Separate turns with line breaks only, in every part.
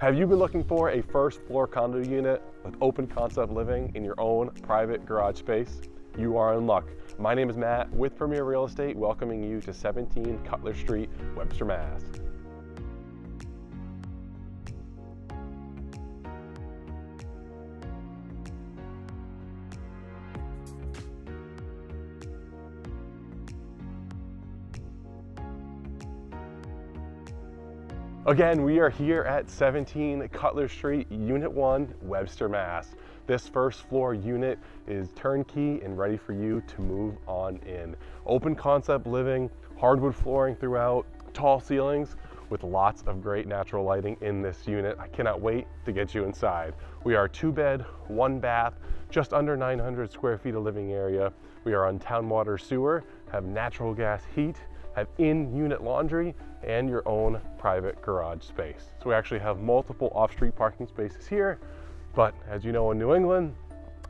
Have you been looking for a first floor condo unit with open concept living in your own private garage space? You are in luck. My name is Matt with Premier Real Estate, welcoming you to 17 Cutler Street, Webster, Mass. Again, we are here at 17 Cutler Street, Unit 1, Webster, Mass. This first floor unit is turnkey and ready for you to move on in. Open concept living, hardwood flooring throughout, tall ceilings with lots of great natural lighting in this unit. I cannot wait to get you inside. We are 2-bed, 1-bath, just under 900 square feet of living area. We are on town water sewer, have natural gas heat, have in-unit laundry, and your own private garage space. So we actually have multiple off-street parking spaces here, but as you know, in New England,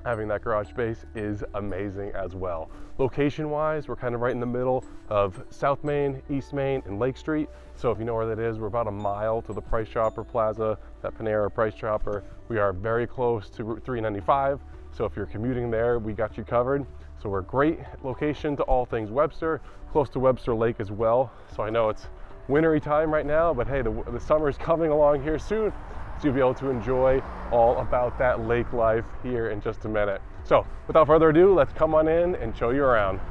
having that garage space is amazing as well. Location-wise, we're kind of right in the middle of South Main, East Main, and Lake Street. So if you know where that is, we're about a mile to the Price Chopper Plaza, that Panera Price Chopper. We are very close to Route 395. So if you're commuting there, we got you covered. So we're a great location to all things Webster, close to Webster Lake as well. So I know it's wintry time right now, but hey, the summer is coming along here soon, so you'll be able to enjoy all about that lake life here in just a minute. So without further ado, let's come on in and show you around.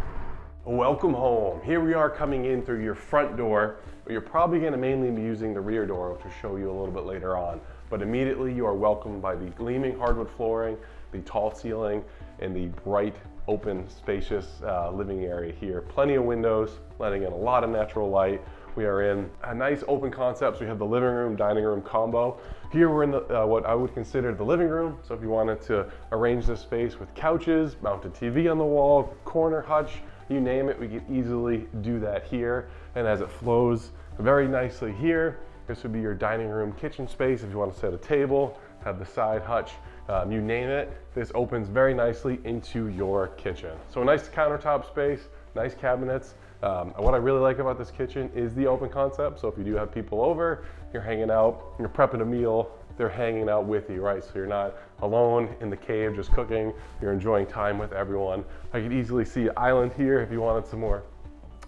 Welcome home. Here we are coming in through your front door, but you're probably going to mainly be using the rear door, which will show you a little bit later on. But immediately you are welcomed by the gleaming hardwood flooring, the tall ceiling, and the bright, open, spacious living area here. Plenty of windows, letting in a lot of natural light. We are in a nice open concept, so we have the living room, dining room combo. Here we're in the, what I would consider the living room. So if you wanted to arrange this space with couches, mounted TV on the wall, corner hutch, you name it, we can easily do that here. And as it flows very nicely here, this would be your dining room kitchen space. If you want to set a table, have the side hutch, you name it, this opens very nicely into your kitchen. So a nice countertop space, nice cabinets. What I really like about this kitchen is the open concept. So if you do have people over, you're hanging out, you're prepping a meal, they're hanging out with you, right? So you're not alone in the cave just cooking, you're enjoying time with everyone. I could easily see an island here if you wanted some more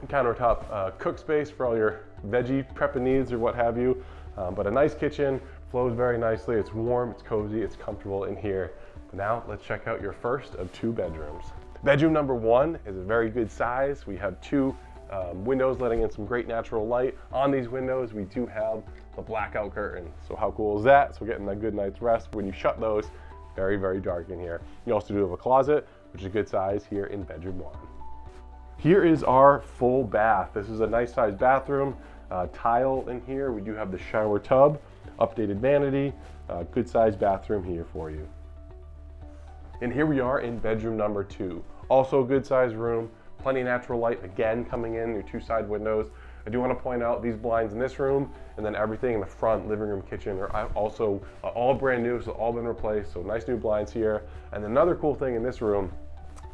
countertop cook space for all your veggie prepping needs or what have you. But a nice kitchen, flows very nicely, it's warm, it's cozy, it's comfortable in here. But now let's check out your first of 2 bedrooms. Bedroom number 1 is a very good size. We have 2 windows letting in some great natural light. On these windows, we do have the blackout curtain. So how cool is that? So getting a good night's rest. When you shut those, very, very dark in here. You also do have a closet, which is a good size here in bedroom 1. Here is our full bath. This is a nice sized bathroom, tile in here. We do have the shower tub, updated vanity, good sized bathroom here for you. And here we are in bedroom number 2. Also a good sized room, plenty of natural light again coming in, your 2 side windows. I do want to point out these blinds in this room and then everything in the front, living room, kitchen are also all brand new, so all been replaced. So nice new blinds here. And another cool thing in this room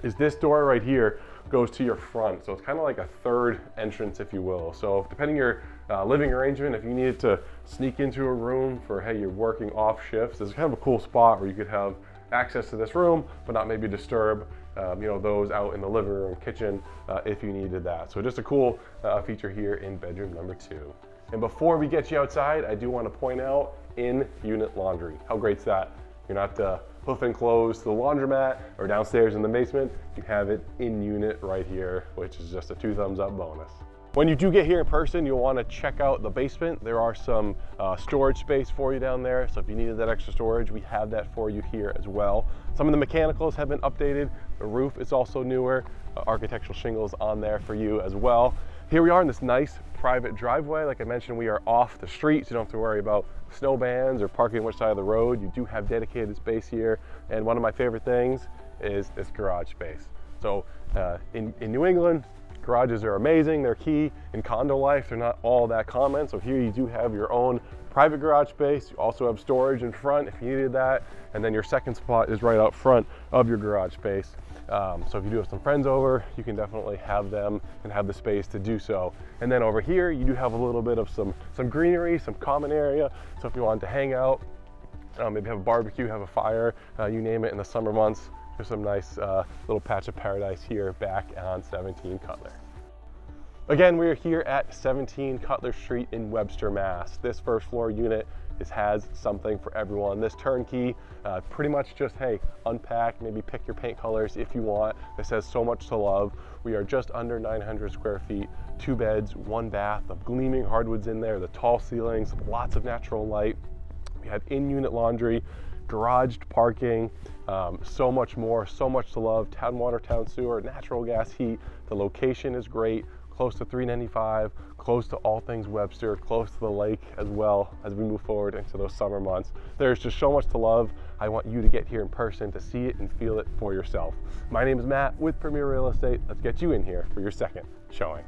is this door right here goes to your front. So it's kind of like a third entrance, if you will. So depending your living arrangement, if you needed to sneak into a room for, hey, you're working off shifts, this is kind of a cool spot where you could have access to this room, but not maybe disturb those out in the living room, kitchen, if you needed that. So just a cool feature here in bedroom number 2. And before we get you outside, I do want to point out in-unit laundry. How great's that? You're not hoofing clothes to the laundromat or downstairs in the basement. You have it in unit right here, which is just a 2 thumbs up bonus. When you do get here in person, you'll want to check out the basement. There are some storage space for you down there. So if you needed that extra storage, we have that for you here as well. Some of the mechanicals have been updated. The roof is also newer. Architectural shingles on there for you as well. Here we are in this nice private driveway. Like I mentioned, we are off the street, so you don't have to worry about snow bands or parking which side of the road. You do have dedicated space here. And one of my favorite things is this garage space. So in New England, Garages are amazing, they're key. In condo life, they're not all that common. So here you do have your own private garage space. You also have storage in front if you needed that. And then your second spot is right out front of your garage space. So if you do have some friends over, you can definitely have them and have the space to do so. And then over here, you do have a little bit of some greenery, some common area. So if you want to hang out, maybe have a barbecue, have a fire, you name it, in the summer months, there's some nice little patch of paradise here back on 17 Cutler. Again, we are here at 17 Cutler Street in Webster, Mass. This first floor unit has something for everyone. This turnkey, pretty much just, hey, unpack, maybe pick your paint colors if you want. This has so much to love. We are just under 900 square feet, 2 beds, 1 bath, the gleaming hardwoods in there, the tall ceilings, lots of natural light. We have in-unit laundry, garaged parking, so much more, so much to love. Town water, town sewer, natural gas heat. The location is great, close to 395, close to all things Webster, close to the lake as well as we move forward into those summer months. There's just so much to love. I want you to get here in person to see it and feel it for yourself. My name is Matt with Premier Real Estate. Let's get you in here for your second showing.